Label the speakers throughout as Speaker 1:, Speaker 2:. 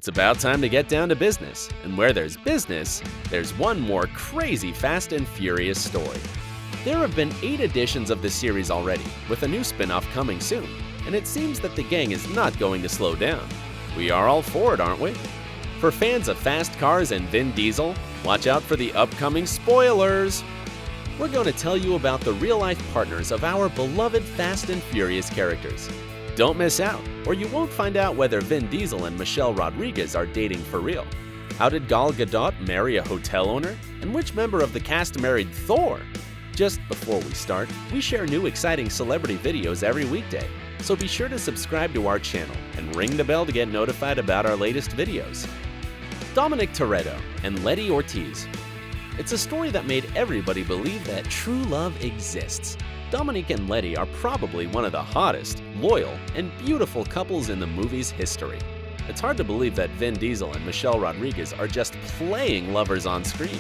Speaker 1: It's about time to get down to business, and where there's business, there's one more crazy Fast and Furious story. There have been 8 editions of the series already, with a new spin-off coming soon, and it seems that the gang is not going to slow down. We are all for it, aren't we? For fans of fast cars and Vin Diesel, watch out for the upcoming spoilers! We're going to tell you about the real-life partners of our beloved Fast and Furious characters. Don't miss out, or you won't find out whether Vin Diesel and Michelle Rodriguez are dating for real. How did Gal Gadot marry a hotel owner? And which member of the cast married Thor? Just before we start, we share new exciting celebrity videos every weekday, so be sure to subscribe to our channel and ring the bell to get notified about our latest videos. Dominic Toretto and Letty Ortiz. It's a story that made everybody believe that true love exists. Dominic and Letty are probably one of the hottest, loyal, and beautiful couples in the movie's history. It's hard to believe that Vin Diesel and Michelle Rodriguez are just playing lovers on screen.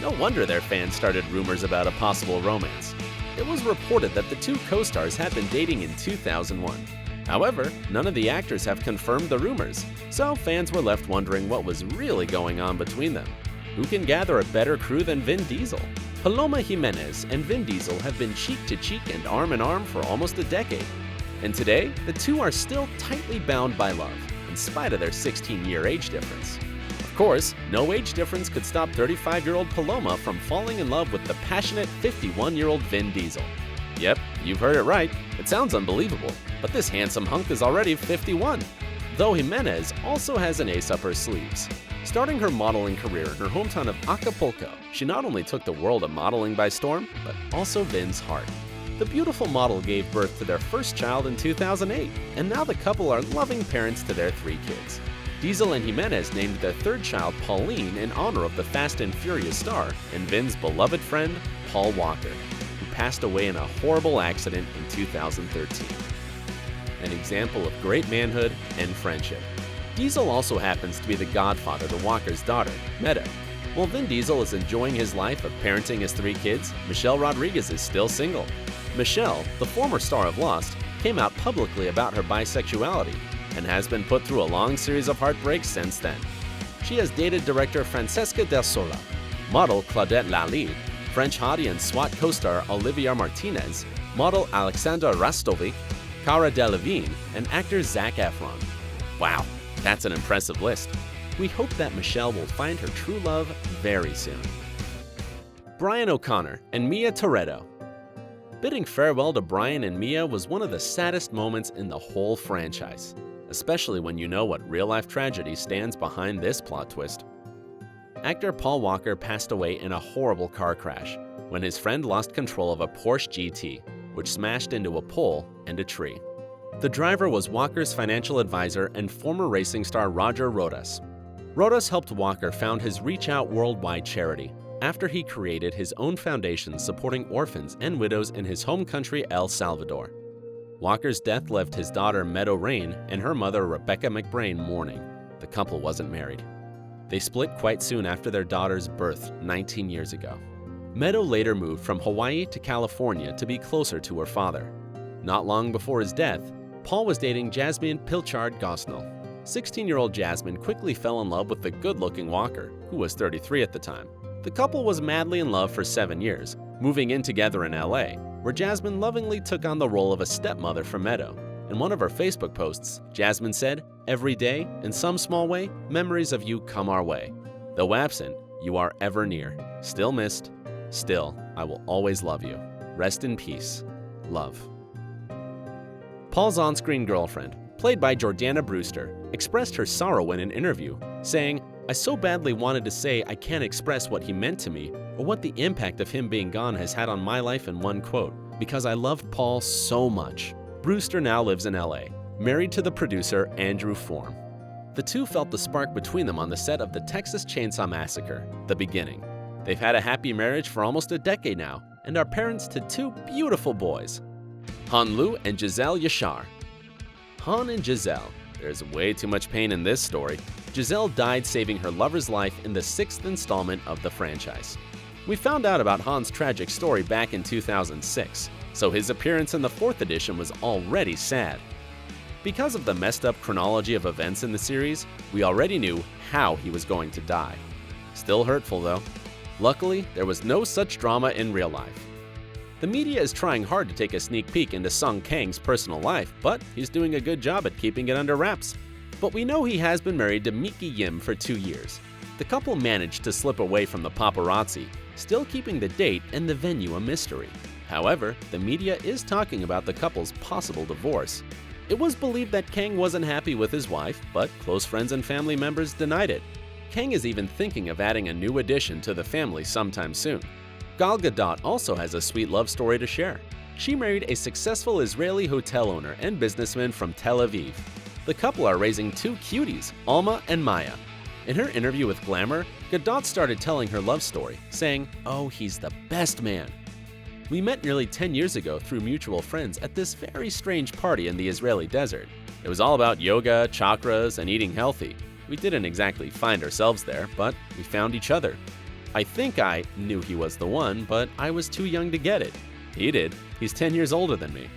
Speaker 1: No wonder their fans started rumors about a possible romance. It was reported that the two co-stars had been dating in 2001. However, none of the actors have confirmed the rumors, so fans were left wondering what was really going on between them. Who can gather a better crew than Vin Diesel? Paloma Jimenez and Vin Diesel have been cheek to cheek and arm in arm for almost a decade. And today, the two are still tightly bound by love, in spite of their 16-year age difference. Of course, no age difference could stop 35-year-old Paloma from falling in love with the passionate 51-year-old Vin Diesel. Yep, you've heard it right. It sounds unbelievable, but this handsome hunk is already 51. Though Jimenez also has an ace up her sleeves. Starting her modeling career in her hometown of Acapulco, she not only took the world of modeling by storm, but also Vin's heart. The beautiful model gave birth to their first child in 2008, and now the couple are loving parents to their 3 kids. Diesel and Jimenez named their 3rd child Pauline in honor of the Fast and Furious star and Vin's beloved friend, Paul Walker, who passed away in a horrible accident in 2013. An example of great manhood and friendship. Diesel also happens to be the godfather to Walker's daughter, Meadow. While Vin Diesel is enjoying his life of parenting his 3 kids, Michelle Rodriguez is still single. Michelle, the former star of Lost, came out publicly about her bisexuality and has been put through a long series of heartbreaks since then. She has dated director Francesca Del Sola, model Claudette Lally, French hottie and SWAT co-star Olivia Martinez, model Alexandra Rastovic, Cara Delevingne, and actor Zac Efron. Wow, that's an impressive list. We hope that Michelle will find her true love very soon. Brian O'Connor and Mia Torretto. Bidding farewell to Brian and Mia was one of the saddest moments in the whole franchise, especially when you know what real-life tragedy stands behind this plot twist. Actor Paul Walker passed away in a horrible car crash when his friend lost control of a Porsche GT, which smashed into a pole and a tree. The driver was Walker's financial advisor and former racing star Roger Rodas. Rodas helped Walker found his Reach Out worldwide charity after he created his own foundation supporting orphans and widows in his home country, El Salvador. Walker's death left his daughter Meadow Rain and her mother Rebecca McBrain mourning. The couple wasn't married. They split quite soon after their daughter's birth 19 years ago. Meadow later moved from Hawaii to California to be closer to her father. Not long before his death, Paul was dating Jasmine Pilchard Gosnell. 16-year-old Jasmine quickly fell in love with the good-looking Walker, who was 33 at the time. The couple was madly in love for 7 years, moving in together in LA, where Jasmine lovingly took on the role of a stepmother for Meadow. In one of her Facebook posts, Jasmine said, "Every day, in some small way, memories of you come our way. Though absent, you are ever near. Still missed. Still, I will always love you. Rest in peace. Love." Paul's on-screen girlfriend, played by Jordana Brewster, expressed her sorrow in an interview, saying, "I so badly wanted to say I can't express what he meant to me or what the impact of him being gone has had on my life in one quote, because I loved Paul so much." Brewster now lives in LA, married to the producer Andrew Form. The two felt the spark between them on the set of the Texas Chainsaw Massacre, The Beginning. They've had a happy marriage for almost a decade now and are parents to 2 beautiful boys. Lue and Gisele Yashar. Han and Gisele. There's way too much pain in this story. Gisele died saving her lover's life in the 6th installment of the franchise. We found out about Han's tragic story back in 2006, so his appearance in the 4th edition was already sad. Because of the messed up chronology of events in the series, we already knew how he was going to die. Still hurtful though. Luckily, there was no such drama in real life. The media is trying hard to take a sneak peek into Sung Kang's personal life, but he's doing a good job at keeping it under wraps. But we know he has been married to Miki Yim for 2 years. The couple managed to slip away from the paparazzi, still keeping the date and the venue a mystery. However, the media is talking about the couple's possible divorce. It was believed that Kang wasn't happy with his wife, but close friends and family members denied it. Kang is even thinking of adding a new addition to the family sometime soon. Gal Gadot also has a sweet love story to share. She married a successful Israeli hotel owner and businessman from Tel Aviv. The couple are raising 2 cuties, Alma and Maya. In her interview with Glamour, Gadot started telling her love story, saying, "Oh, he's the best man." We met nearly 10 years ago through mutual friends at this very strange party in the Israeli desert. It was all about yoga, chakras, and eating healthy. We didn't exactly find ourselves there, but we found each other. I think I knew he was the one, but I was too young to get it. He did. He's 10 years older than me.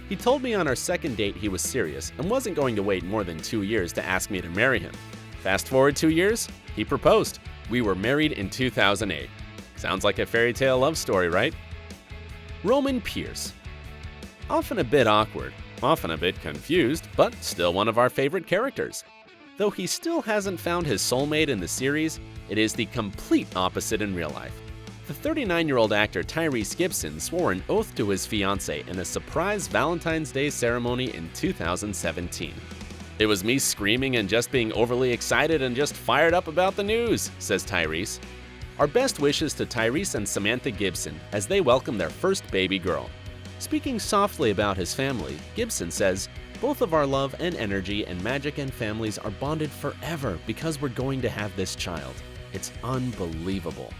Speaker 1: He told me on our second date he was serious and wasn't going to wait more than 2 years to ask me to marry him. Fast forward 2 years, he proposed. We were married in 2008. Sounds like a fairy tale love story, right? Roman Pierce. Often a bit awkward, often a bit confused, but still one of our favorite characters. Though he still hasn't found his soulmate in the series, it is the complete opposite in real life. The 39-year-old actor Tyrese Gibson swore an oath to his fiancée in a surprise Valentine's Day ceremony in 2017. "It was me screaming and just being overly excited and just fired up about the news," says Tyrese. Our best wishes to Tyrese and Samantha Gibson as they welcome their first baby girl. Speaking softly about his family, Gibson says, "Both of our love and energy and magic and families are bonded forever because we're going to have this child. It's unbelievable."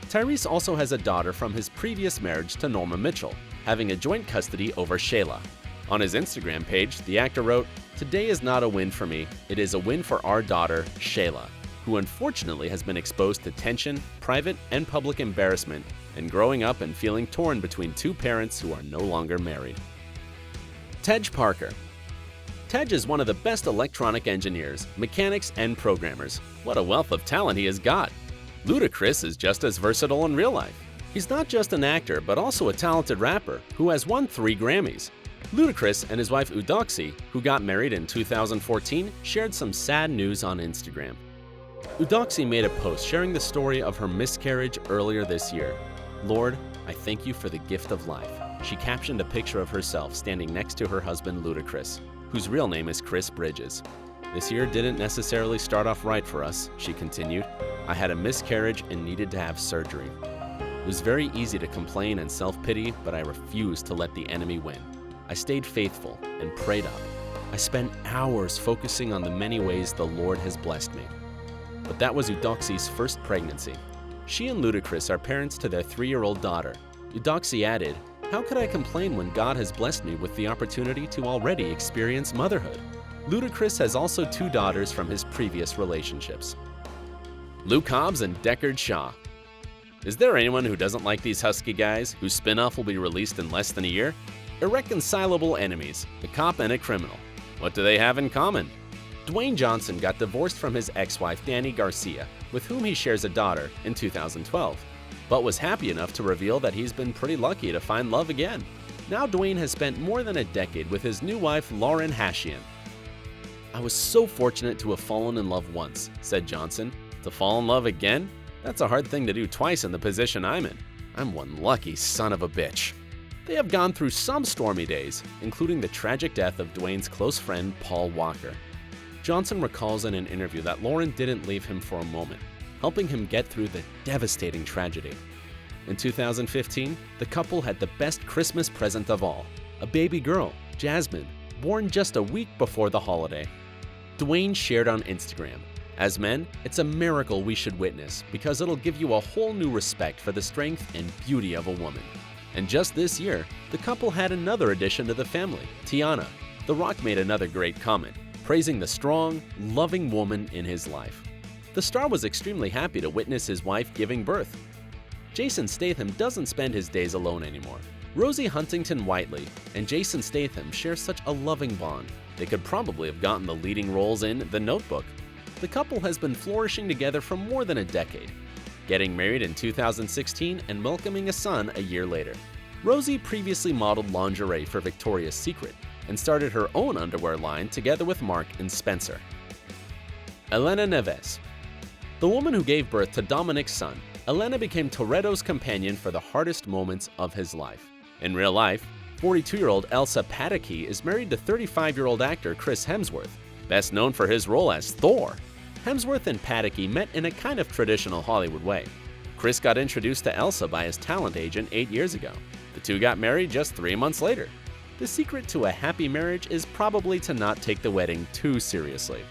Speaker 1: Tyrese also has a daughter from his previous marriage to Norma Mitchell, having a joint custody over Shayla. On his Instagram page, the actor wrote, "Today is not a win for me, it is a win for our daughter, Shayla, who unfortunately has been exposed to tension, private and public embarrassment, and growing up and feeling torn between 2 parents who are no longer married." Tej Parker. Tej is one of the best electronic engineers, mechanics, and programmers. What a wealth of talent he has got. Ludacris is just as versatile in real life. He's not just an actor, but also a talented rapper who has won 3 Grammys. Ludacris and his wife Eudoxie, who got married in 2014, shared some sad news on Instagram. Eudoxie made a post sharing the story of her miscarriage earlier this year. "Lord, I thank you for the gift of life." She captioned a picture of herself standing next to her husband Ludacris, whose real name is Chris Bridges. "This year didn't necessarily start off right for us," she continued. "I had a miscarriage and needed to have surgery. It was very easy to complain and self-pity, but I refused to let the enemy win. I stayed faithful and prayed up. I spent hours focusing on the many ways the Lord has blessed me." But that was Eudoxie's first pregnancy. She and Ludacris are parents to their 3-year-old daughter. Eudoxie added, "How could I complain when God has blessed me with the opportunity to already experience motherhood?" Ludacris has also 2 daughters from his previous relationships. Luke Hobbs and Deckard Shaw. Is there anyone who doesn't like these husky guys, whose spin-off will be released in less than a year? Irreconcilable enemies, a cop and a criminal. What do they have in common? Dwayne Johnson got divorced from his ex-wife Dani Garcia, with whom he shares a daughter, in 2012, but was happy enough to reveal that he's been pretty lucky to find love again. Now Dwayne has spent more than a decade with his new wife Lauren Hashian. "I was so fortunate to have fallen in love once," said Johnson. "To fall in love again? That's a hard thing to do twice in the position I'm in. I'm one lucky son of a bitch." They have gone through some stormy days, including the tragic death of Dwayne's close friend Paul Walker. Johnson recalls in an interview that Lauren didn't leave him for a moment, helping him get through the devastating tragedy. In 2015, the couple had the best Christmas present of all, a baby girl, Jasmine, born just a week before the holiday. Dwayne shared on Instagram, "As men, it's a miracle we should witness because it'll give you a whole new respect for the strength and beauty of a woman." And just this year, the couple had another addition to the family, Tiana. The Rock made another great comment, praising the strong, loving woman in his life. The star was extremely happy to witness his wife giving birth. Jason Statham doesn't spend his days alone anymore. Rosie Huntington-Whiteley and Jason Statham share such a loving bond. They could probably have gotten the leading roles in The Notebook. The couple has been flourishing together for more than a decade, getting married in 2016 and welcoming a son a year later. Rosie previously modeled lingerie for Victoria's Secret and started her own underwear line together with Mark and Spencer. Elena Neves. The woman who gave birth to Dominic's son, Elena became Torretto's companion for the hardest moments of his life. In real life, 42-year-old Elsa Pataky is married to 35-year-old actor Chris Hemsworth, best known for his role as Thor. Hemsworth and Pataky met in a kind of traditional Hollywood way. Chris got introduced to Elsa by his talent agent 8 years ago. The two got married just 3 months later. The secret to a happy marriage is probably to not take the wedding too seriously.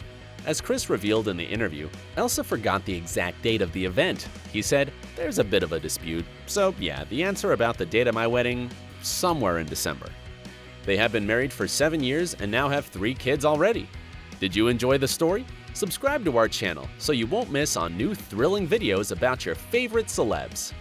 Speaker 1: As Chris revealed in the interview, Elsa forgot the exact date of the event. He said, "There's a bit of a dispute, so yeah, the answer about the date of my wedding, somewhere in December." They have been married for 7 years and now have 3 kids already. Did you enjoy the story? Subscribe to our channel so you won't miss on new thrilling videos about your favorite celebs.